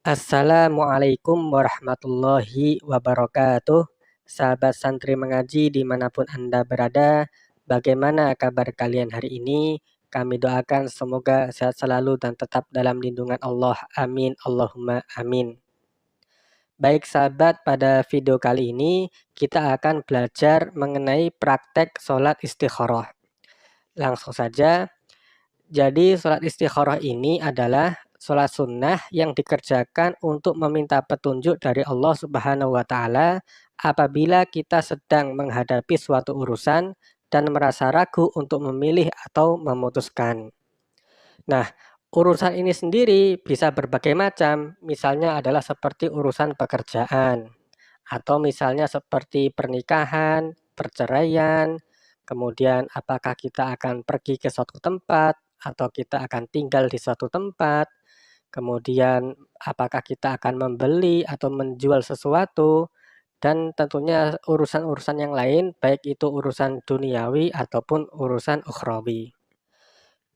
Assalamualaikum warahmatullahi wabarakatuh. Sahabat santri mengaji dimanapun Anda berada, bagaimana kabar kalian hari ini? Kami doakan semoga sehat selalu dan tetap dalam lindungan Allah. Amin. Allahumma amin. Baik sahabat, pada video kali ini kita akan belajar mengenai praktek sholat istikharah. Langsung saja. Jadi sholat istikharah ini adalah sholat sunnah yang dikerjakan untuk meminta petunjuk dari Allah Subhanahu wa Ta'ala apabila kita sedang menghadapi suatu urusan dan merasa ragu untuk memilih atau memutuskan. Nah, urusan ini sendiri bisa berbagai macam, misalnya adalah seperti urusan pekerjaan, atau misalnya seperti pernikahan, perceraian, kemudian apakah kita akan pergi ke suatu tempat, atau kita akan tinggal di suatu tempat, kemudian apakah kita akan membeli atau menjual sesuatu, dan tentunya urusan-urusan yang lain, baik itu urusan duniawi ataupun urusan ukhrawi.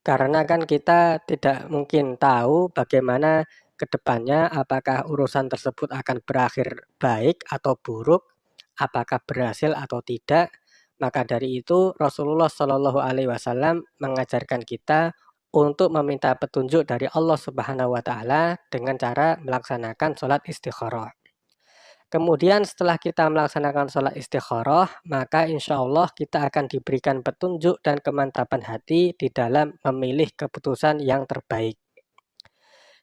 Karena kan kita tidak mungkin tahu bagaimana ke depannya, apakah urusan tersebut akan berakhir baik atau buruk, apakah berhasil atau tidak. Maka dari itu Rasulullah Shallallahu Alaihi Wasallam mengajarkan kita untuk meminta petunjuk dari Allah Subhanahu Wa Taala dengan cara melaksanakan sholat istikharah. Kemudian setelah kita melaksanakan sholat istikharah, maka insya Allah kita akan diberikan petunjuk dan kemantapan hati di dalam memilih keputusan yang terbaik.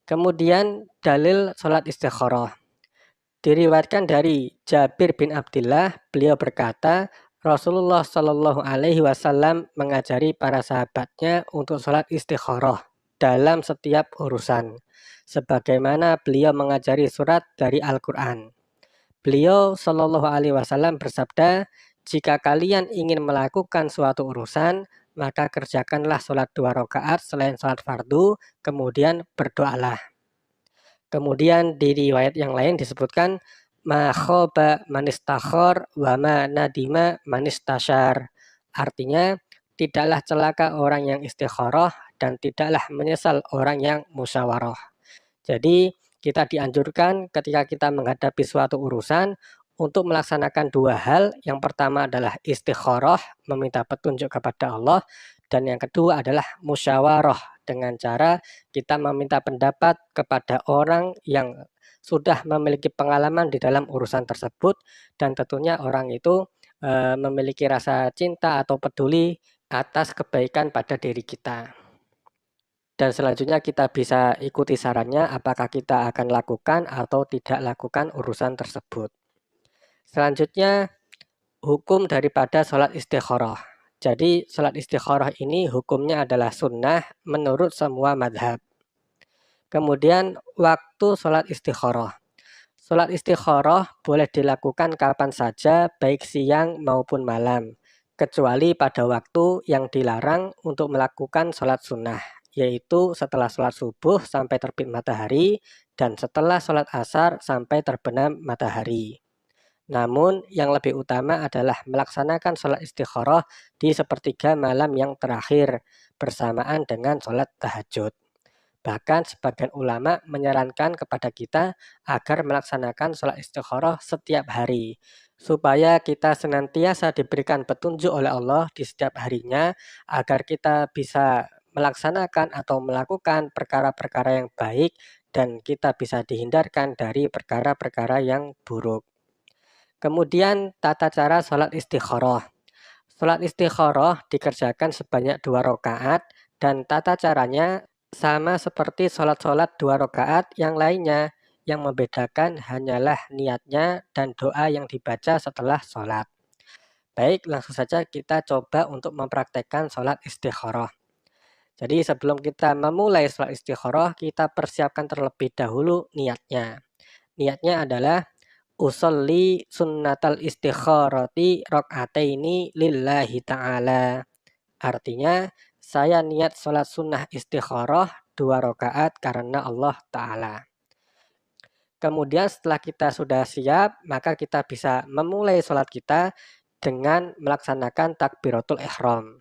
Kemudian dalil sholat istikharah. Diriwayatkan dari Jabir bin Abdullah, beliau berkata, Rasulullah Shallallahu Alaihi Wasallam mengajari para sahabatnya untuk sholat istikharah dalam setiap urusan, sebagaimana beliau mengajari surat dari Al-Quran. Beliau Shallallahu Alaihi Wasallam bersabda, jika kalian ingin melakukan suatu urusan, maka kerjakanlah sholat 2 rakaat selain sholat fardu, kemudian berdoalah. Kemudian di riwayat yang lain disebutkan, ma khoba manistakhor wa ma nadima manistasyar. Artinya, tidaklah celaka orang yang istikharah dan tidaklah menyesal orang yang musyawarah. Jadi kita dianjurkan ketika kita menghadapi suatu urusan untuk melaksanakan 2 hal. Yang pertama adalah istikharah, meminta petunjuk kepada Allah. Dan yang kedua adalah musyawarah, dengan cara kita meminta pendapat kepada orang yang sudah memiliki pengalaman di dalam urusan tersebut. Dan tentunya orang itu memiliki rasa cinta atau peduli atas kebaikan pada diri kita. Dan selanjutnya kita bisa ikuti sarannya apakah kita akan lakukan atau tidak lakukan urusan tersebut. Selanjutnya, hukum daripada sholat istikharah. Jadi sholat istikharah ini hukumnya adalah sunnah menurut semua madhab. Kemudian waktu sholat istikharah. Sholat istikharah boleh dilakukan kapan saja, baik siang maupun malam, kecuali pada waktu yang dilarang untuk melakukan sholat sunnah, yaitu setelah sholat subuh sampai terbit matahari dan setelah sholat asar sampai terbenam matahari. Namun yang lebih utama adalah melaksanakan sholat istikharah di sepertiga malam yang terakhir bersamaan dengan sholat tahajud. Bahkan sebagian ulama menyarankan kepada kita agar melaksanakan sholat istikharah setiap hari, supaya kita senantiasa diberikan petunjuk oleh Allah di setiap harinya, agar kita bisa melaksanakan atau melakukan perkara-perkara yang baik dan kita bisa dihindarkan dari perkara-perkara yang buruk. Kemudian tata cara sholat istikharah. Sholat istikharah dikerjakan sebanyak 2 rakaat dan tata caranya sama seperti sholat-sholat 2 rakaat yang lainnya. Yang membedakan hanyalah niatnya dan doa yang dibaca setelah sholat. Baik, langsung saja kita coba untuk mempraktekkan sholat istikharah. Jadi sebelum kita memulai sholat istikharah, kita persiapkan terlebih dahulu niatnya. Niatnya adalah usolli sunnatal istikharati rakaataini lillahi ta'ala. Artinya, saya niat sholat sunnah istikharah 2 rakaat karena Allah Ta'ala. Kemudian setelah kita sudah siap, maka kita bisa memulai sholat kita dengan melaksanakan takbiratul ihram.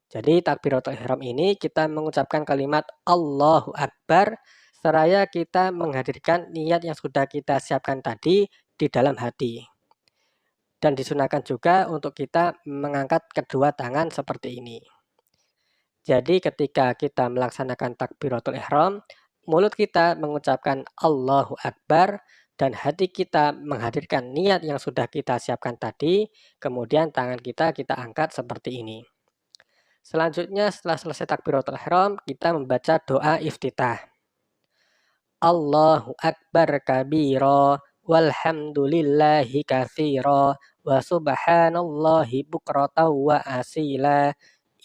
Jadi takbiratul ihram ini kita mengucapkan kalimat Allahu Akbar seraya kita menghadirkan niat yang sudah kita siapkan tadi di dalam hati. Dan disunahkan juga untuk kita mengangkat kedua tangan seperti ini. Jadi ketika kita melaksanakan takbiratul ihram, mulut kita mengucapkan Allahu Akbar dan hati kita menghadirkan niat yang sudah kita siapkan tadi, kemudian tangan kita angkat seperti ini. Selanjutnya setelah selesai takbiratul ihram, kita membaca doa iftitah. Allahu Akbar kabira walhamdulillahi katsira wa subhanallahi bukratan wa asila.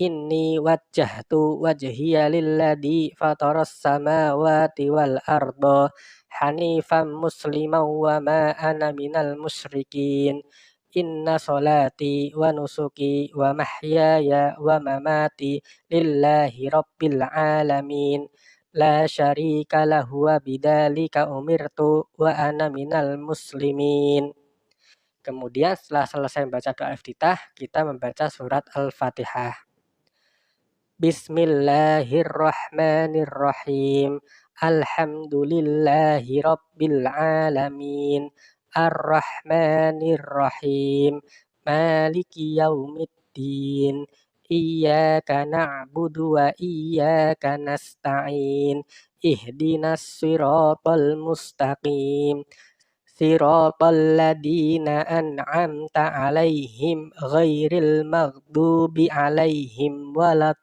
Inni wajjahtu wajhiya lilladzi fataras samawati wal arda hanifan musliman wa ma ana minal musyrikin. Inna solati wa nusuki wa mahyaya wa mamati lillahi rabbil alamin. La syarika lahu wa bidzalika umirtu wa ana minal muslimin. Kemudian setelah selesai membaca doa iftitah, kita membaca surat Al-Fatihah. Bismillahirrahmanirrahim. Alhamdulillahi rabbil alamin. Ar-Rahmanirrahim. Maliki yaumiddin. Iyyaka na'budu wa iyyaka nasta'in. Ihdinas siratal mustaqim. Siratal ladzina an'amta 'alaihim ghairil maghdubi 'alaihim waladdallin.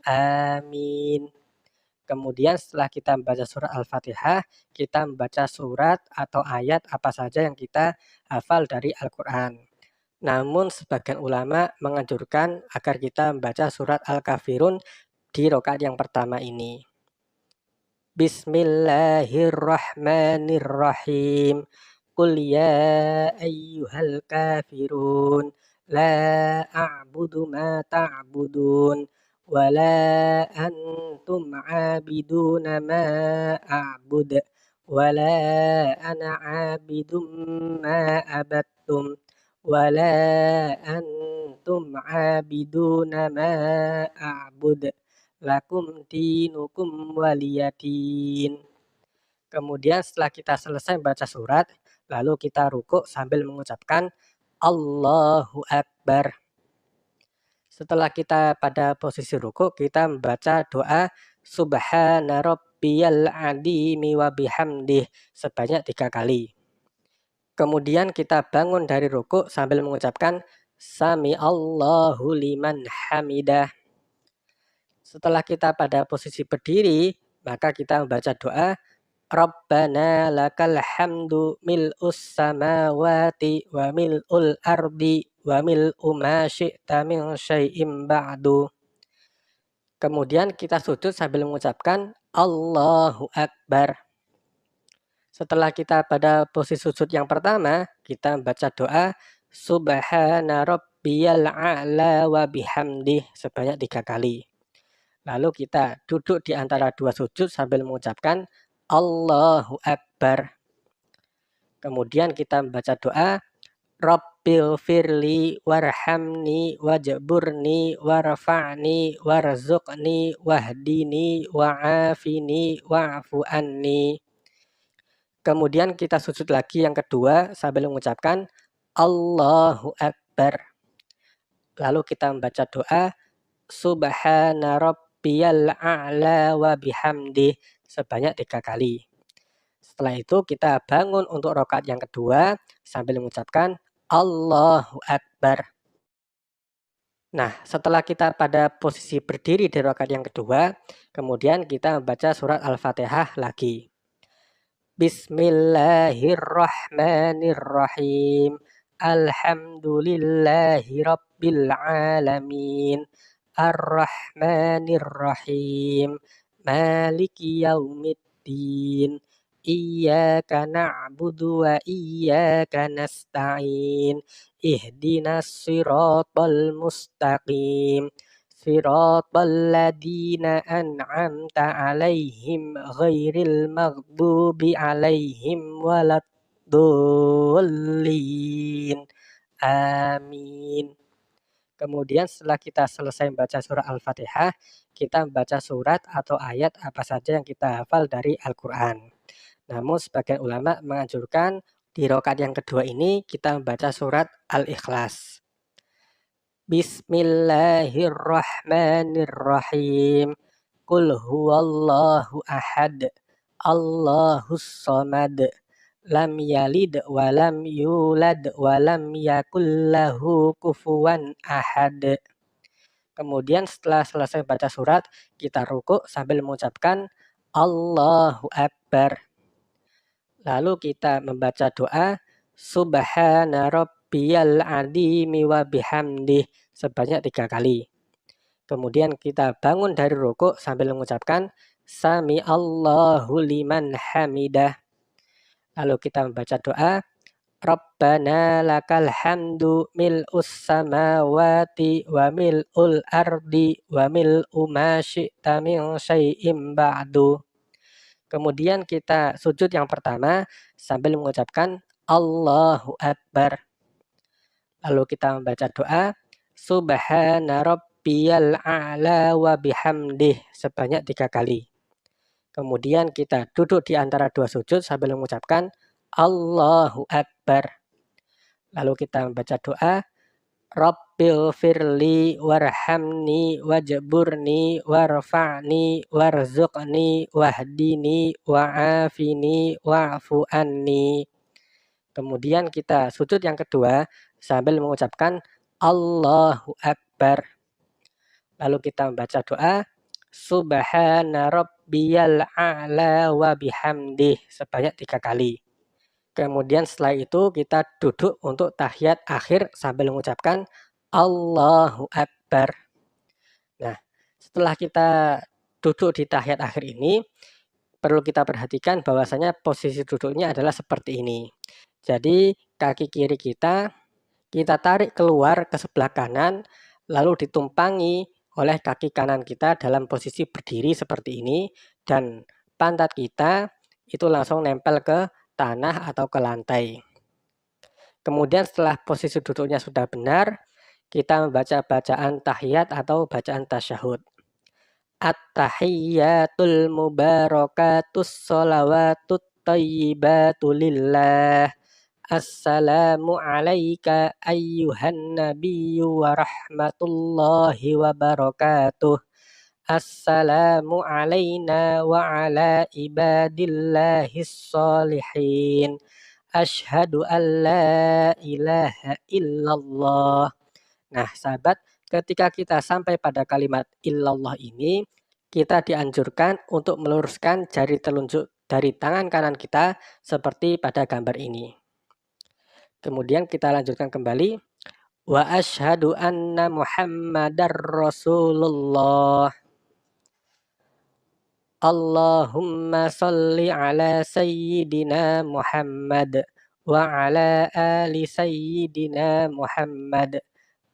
Amin. Kemudian setelah kita membaca surat Al-Fatihah, kita membaca surat atau ayat apa saja yang kita hafal dari Al-Quran. Namun sebagian ulama menganjurkan agar kita membaca surat Al-Kafirun di rakaat yang pertama ini. Bismillahirrahmanirrahim. Qul ya ayyuhal kafirun la a'budu ma ta'budun wa la antum 'abiduna ma a'bud wa la ana 'abidum ma abattum wa la antum 'abiduna ma a'bud lakum dinukum waliyadin. Kemudian setelah kita selesai membaca surat, lalu kita rukuk sambil mengucapkan Allahu Akbar. Setelah kita pada posisi rukuk, kita membaca doa Subhana rabbiyal adimi wa bihamdih sebanyak 3 kali. Kemudian kita bangun dari rukuk sambil mengucapkan Sami Allahu liman hamidah. Setelah kita pada posisi berdiri, maka kita membaca doa Rabbana lakal hamdu mil'us samawati wa mil'ul ardi wa mil'u ma syi'ta min syai'im ba'du. Kemudian kita sujud sambil mengucapkan Allahu Akbar. Setelah kita pada posisi sujud yang pertama, kita membaca doa Subhana rabbiyal a'la wa bihamdih sebanyak 3 kali. Lalu kita duduk di antara dua sujud sambil mengucapkan Allahu Akbar. Kemudian kita membaca doa Rabbil firli warhamni wajburni warfa'ni warzuqni wahdini wa'afini wa'fu anni. Kemudian kita sujud lagi yang kedua sambil mengucapkan Allahu Akbar. Lalu kita membaca doa Subhana Rabbiyal a'la wa bihamdih sebanyak 3 kali. Setelah itu kita bangun untuk rakaat yang kedua sambil mengucapkan Allahu Akbar. Nah, setelah kita pada posisi berdiri di rakaat yang kedua, kemudian kita membaca surat Al-Fatihah lagi. Bismillahirrahmanirrahim. Alhamdulillahi rabbil alamin. Ar-Rahmanir-Rahim. Maliki yaumiddin. Iyyaka na'budu wa iyyaka nasta'in. Ihdinas siratal mustaqim. Siratal ladzina an'amta 'alaihim ghairil maghdubi 'alaihim waladdallin. Amin. Kemudian setelah kita selesai membaca surah Al-Fatihah, kita membaca surat atau ayat apa saja yang kita hafal dari Al-Quran. Namun sebagian ulama menganjurkan di rakaat yang kedua ini kita membaca surat Al-Ikhlas. Bismillahirrahmanirrahim. Qul huwallahu ahad. Allahus samad. Lam yalid wa lam yulad wa lam yakul lahu kufuwan ahad. Kemudian setelah selesai baca surat, kita rukuk sambil mengucapkan Allahu Akbar. Lalu kita membaca doa Subhana rabbiyal azimi wa bihamdih sebanyak 3 kali. Kemudian kita bangun dari rukuk sambil mengucapkan Sami Allahu liman hamidah. Lalu kita membaca doa Rabbana lakal hamdu mil'us samawati wa mil'ul ardi wa mil'u ma syi'ta min syai'im ba'du. Kemudian kita sujud yang pertama sambil mengucapkan Allahu Akbar. Lalu kita membaca doa Subhana rabbiyal a'la wa bihamdih sebanyak 3 kali. Kemudian kita duduk di antara 2 sujud sambil mengucapkan Allahu Akbar. Lalu kita membaca doa Rabbil firli warhamni wajburni warfa'ni warzuqni wahdini wa'afini wa'fu anni. Kemudian kita sujud yang kedua sambil mengucapkan Allahu Akbar. Lalu kita membaca doa Subhana rabbiyal a'la wa bihamdih sebanyak 3 kali. Kemudian setelah itu kita duduk untuk tahiyat akhir sambil mengucapkan Allahu Akbar. Nah, setelah kita duduk di tahiyat akhir ini, perlu kita perhatikan bahwasanya posisi duduknya adalah seperti ini. Jadi kaki kiri kita tarik keluar ke sebelah kanan, lalu ditumpangi oleh kaki kanan kita dalam posisi berdiri seperti ini, dan pantat kita itu langsung nempel ke tanah atau ke lantai. Kemudian setelah posisi duduknya sudah benar, kita membaca bacaan tahiyat atau bacaan tasyahud. At-tahiyyatul mubarakatus sholawatut thayyibatu lillah. Assalamu alayka ayyuhan nabiyyu wa rahmatullahi wa barakatuh. Assalamu alayna wa ala ibadillahis sholihin. Asyhadu an la ilaha illallah. Nah, sahabat, ketika kita sampai pada kalimat illallah ini, kita dianjurkan untuk meluruskan jari telunjuk dari tangan kanan kita seperti pada gambar ini. Kemudian kita lanjutkan kembali. Wa asyhadu anna Muhammadar Rasulullah. Allahumma salli ala sayyidina Muhammad wa ala ali sayyidina Muhammad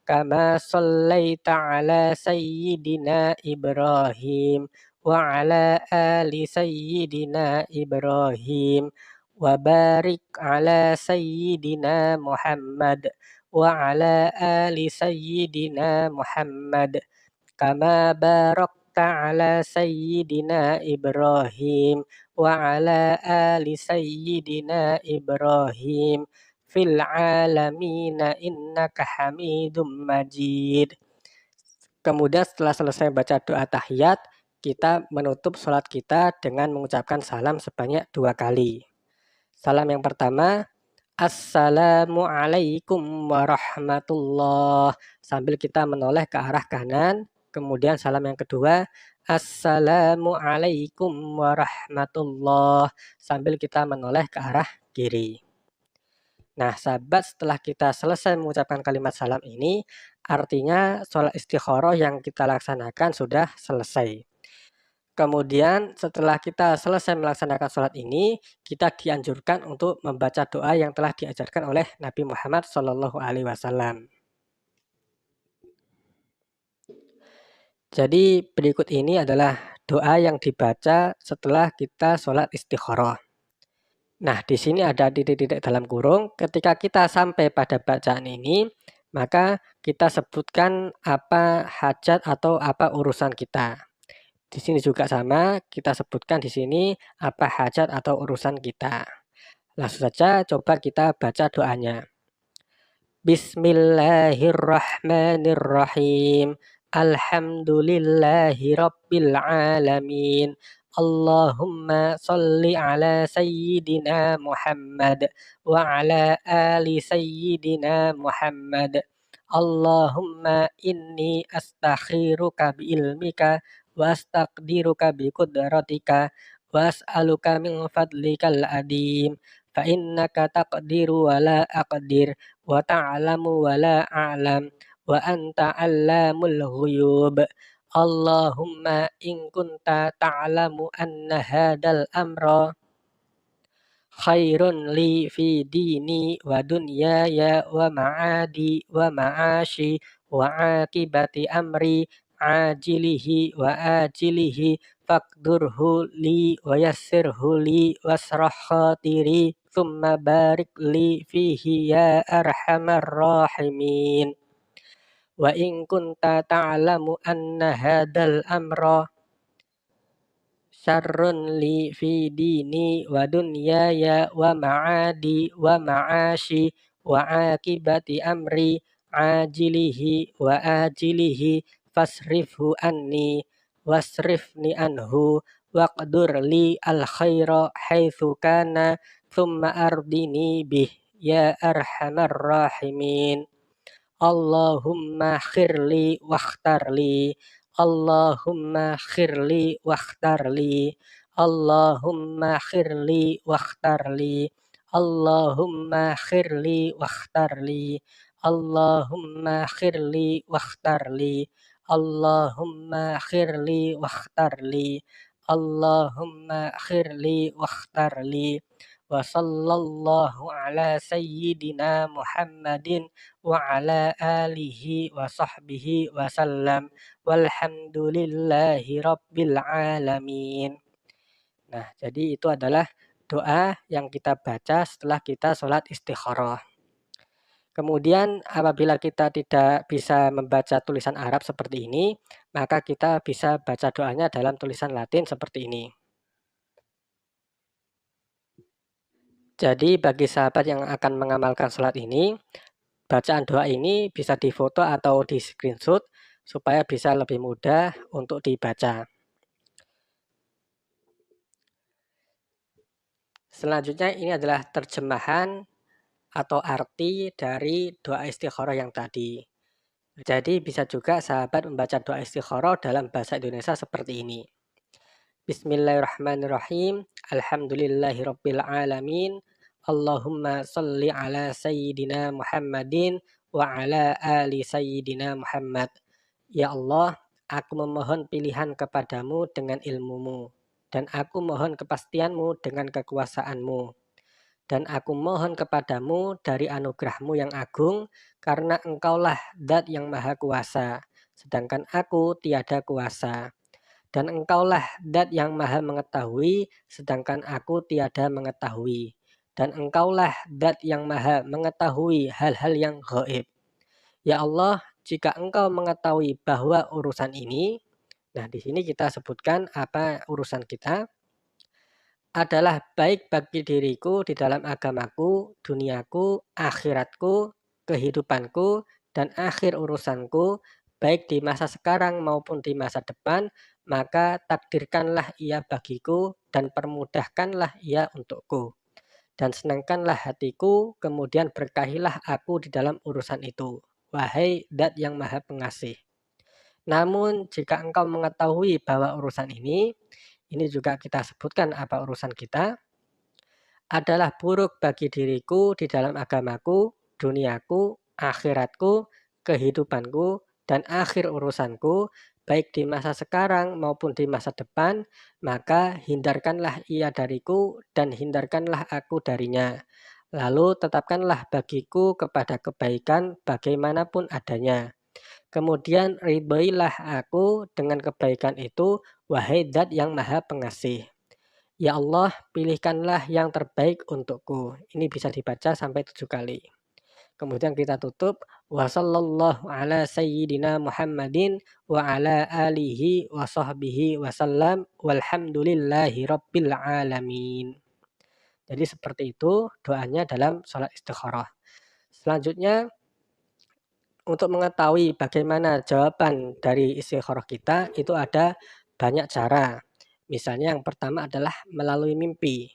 kama sallaita ala sayyidina Ibrahim wa ala ali sayyidina Ibrahim wa barik ala sayyidina Muhammad wa ala ali sayyidina Muhammad kama barakta ala sayyidina Ibrahim wa ala ali sayyidina Ibrahim fil alamina innaka hamidum majid. Kemudian setelah selesai baca doa tahiyat, kita menutup sholat kita dengan mengucapkan salam sebanyak 2 kali. Salam yang pertama, Assalamualaikum warahmatullah, sambil kita menoleh ke arah kanan. Kemudian salam yang kedua, Assalamualaikum warahmatullah, sambil kita menoleh ke arah kiri. Nah, sahabat, setelah kita selesai mengucapkan kalimat salam ini, artinya sholat istikharah yang kita laksanakan sudah selesai. Kemudian setelah kita selesai melaksanakan sholat ini, kita dianjurkan untuk membaca doa yang telah diajarkan oleh Nabi Muhammad SAW. Jadi berikut ini adalah doa yang dibaca setelah kita sholat istikharah. Nah, di sini ada titik-titik dalam kurung. Ketika kita sampai pada bacaan ini, maka kita sebutkan apa hajat atau apa urusan kita. Di sini juga sama, kita sebutkan di sini apa hajat atau urusan kita. Langsung saja coba kita baca doanya. Bismillahirrahmanirrahim. Alhamdulillahi rabbil alamin. Allahumma salli ala sayyidina Muhammad wa ala ali sayyidina Muhammad. Allahumma inni astakhiruka bi ilmika wa astaqdiruka bi qudratika wa as'aluka min fadlikal adim fa innaka taqdiru wa la aqdir wa ta'lamu wa la a'lam wa anta 'allamul ghuyub. Allahumma in kunta ta'lamu anna hadal amra khairun li fi dini wa dunyaya wa ma'adi wa ma'ashi wa akibati amri ajilihi wa ajilihi faqdurhu li wa yassirhu li wasrah khatiri thumma barik li fihi ya arhamar rahimin. Wa in kunta ta'lamu anna hadal amra syarrun li fi dini wa dunyaya wa ma'adi wa ma'ashi wa akibati amri ajilihi wa ajilihi fasrifhu anni wasrifni anhu waqdur li al khaira haitsu kana thumma ardini bih ya arhamar rahimin. Allahumma khirli wakhtarli. Allahumma khirli wakhtarli. Allahumma khirli wakhtarli. Allahumma khirli wakhtarli. Allahumma khirli wakhtarli. Allahumma khirli wakhtarli. Allahumma khirli wakhtarli. Wa sallallahu ala sayyidina Muhammadin wa ala alihi wa sahbihi wa sallam walhamdulillahi rabbil alamin. Nah, jadi itu adalah doa yang kita baca setelah kita sholat istikharah. Kemudian apabila kita tidak bisa membaca tulisan Arab seperti ini, maka kita bisa baca doanya dalam tulisan Latin seperti ini. Jadi bagi sahabat yang akan mengamalkan sholat ini, bacaan doa ini bisa difoto atau di screenshot supaya bisa lebih mudah untuk dibaca. Selanjutnya ini adalah terjemahan atau arti dari doa istikharah yang tadi. Jadi bisa juga sahabat membaca doa istikharah dalam bahasa Indonesia seperti ini. Bismillahirrahmanirrahim. Alhamdulillahirabbil alamin. Allahumma salli ala sayyidina Muhammadin wa ala ali sayyidina Muhammad. Ya Allah, aku memohon pilihan kepadamu dengan ilmumu, dan aku mohon kepastianmu dengan kekuasaanmu. Dan aku mohon kepadamu dari anugerahmu yang agung, karena engkaulah zat yang maha kuasa, sedangkan aku tiada kuasa. Dan engkaulah zat yang maha mengetahui, sedangkan aku tiada mengetahui. Dan engkaulah zat yang maha mengetahui hal-hal yang gaib. Ya Allah, jika engkau mengetahui bahwa urusan ini, nah di sini kita sebutkan apa urusan kita, adalah baik bagi diriku di dalam agamaku, duniaku, akhiratku, kehidupanku, dan akhir urusanku, baik di masa sekarang maupun di masa depan, maka takdirkanlah ia bagiku dan permudahkanlah ia untukku. Dan senangkanlah hatiku, kemudian berkahilah aku di dalam urusan itu. Wahai zat yang maha pengasih. Namun jika engkau mengetahui bahwa urusan ini juga kita sebutkan apa urusan kita, adalah buruk bagi diriku di dalam agamaku, duniaku, akhiratku, kehidupanku, dan akhir urusanku, baik di masa sekarang maupun di masa depan, maka hindarkanlah ia dariku dan hindarkanlah aku darinya. Lalu tetapkanlah bagiku kepada kebaikan bagaimanapun adanya. Kemudian ridhoilah aku dengan kebaikan itu, wahai zat yang maha pengasih. Ya Allah, pilihkanlah yang terbaik untukku. Ini bisa dibaca sampai 7 kali. Kemudian kita tutup wa sallallahu ala sayyidina Muhammadin wa ala alihi wa sahbihi wasallam walhamdulillahi rabbil alamin. Jadi seperti itu doanya dalam sholat istikharah. Selanjutnya, untuk mengetahui bagaimana jawaban dari istikharah kita itu ada banyak cara. Misalnya yang pertama adalah melalui mimpi.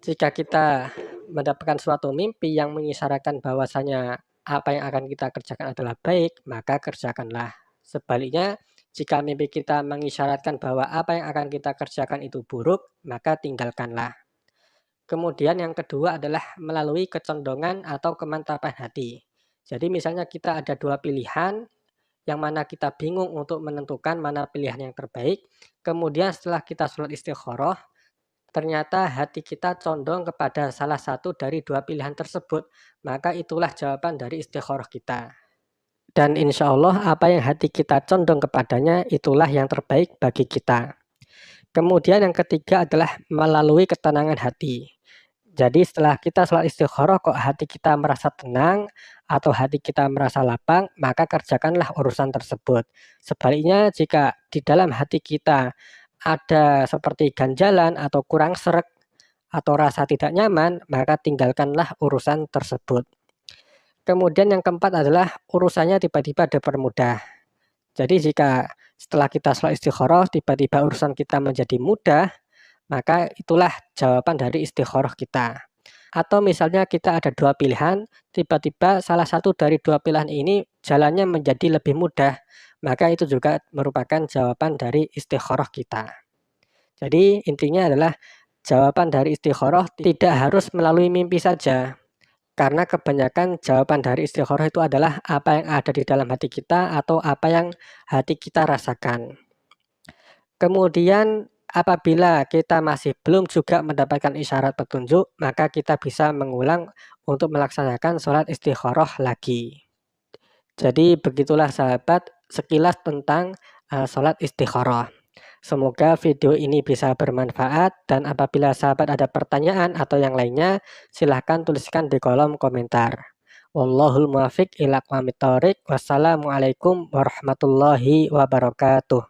Jika kita mendapatkan suatu mimpi yang mengisyaratkan bahwasanya apa yang akan kita kerjakan adalah baik, maka kerjakanlah. Sebaliknya, jika mimpi kita mengisyaratkan bahwa apa yang akan kita kerjakan itu buruk, maka tinggalkanlah. Kemudian yang kedua adalah melalui kecondongan atau kemantapan hati. Jadi misalnya kita ada dua pilihan, yang mana kita bingung untuk menentukan mana pilihan yang terbaik. Kemudian setelah kita sholat istikharah, ternyata hati kita condong kepada salah satu dari dua pilihan tersebut. Maka itulah jawaban dari istikharah kita. Dan insya Allah apa yang hati kita condong kepadanya itulah yang terbaik bagi kita. Kemudian yang ketiga adalah melalui ketenangan hati. Jadi setelah kita sholat istikharah kok hati kita merasa tenang atau hati kita merasa lapang, maka kerjakanlah urusan tersebut. Sebaliknya jika di dalam hati kita ada seperti ganjalan atau kurang sreg atau rasa tidak nyaman, maka tinggalkanlah urusan tersebut. Kemudian yang keempat adalah urusannya tiba-tiba dipermudah. Jadi jika setelah kita sholat istikharah tiba-tiba urusan kita menjadi mudah, maka itulah jawaban dari istikharah kita. Atau misalnya kita ada dua pilihan, tiba-tiba salah satu dari dua pilihan ini jalannya menjadi lebih mudah, maka itu juga merupakan jawaban dari istikharah kita. Jadi intinya adalah jawaban dari istikharah tidak harus melalui mimpi saja. Karena kebanyakan jawaban dari istikharah itu adalah apa yang ada di dalam hati kita atau apa yang hati kita rasakan. Kemudian apabila kita masih belum juga mendapatkan isyarat petunjuk, maka kita bisa mengulang untuk melaksanakan sholat istikharah lagi. Jadi begitulah sahabat sekilas tentang sholat istikharah. Semoga video ini bisa bermanfaat dan apabila sahabat ada pertanyaan atau yang lainnya, silahkan tuliskan di kolom komentar. Wallahul muwaffiq ila aqwamit thoriq. Wassalamualaikum warahmatullahi wabarakatuh.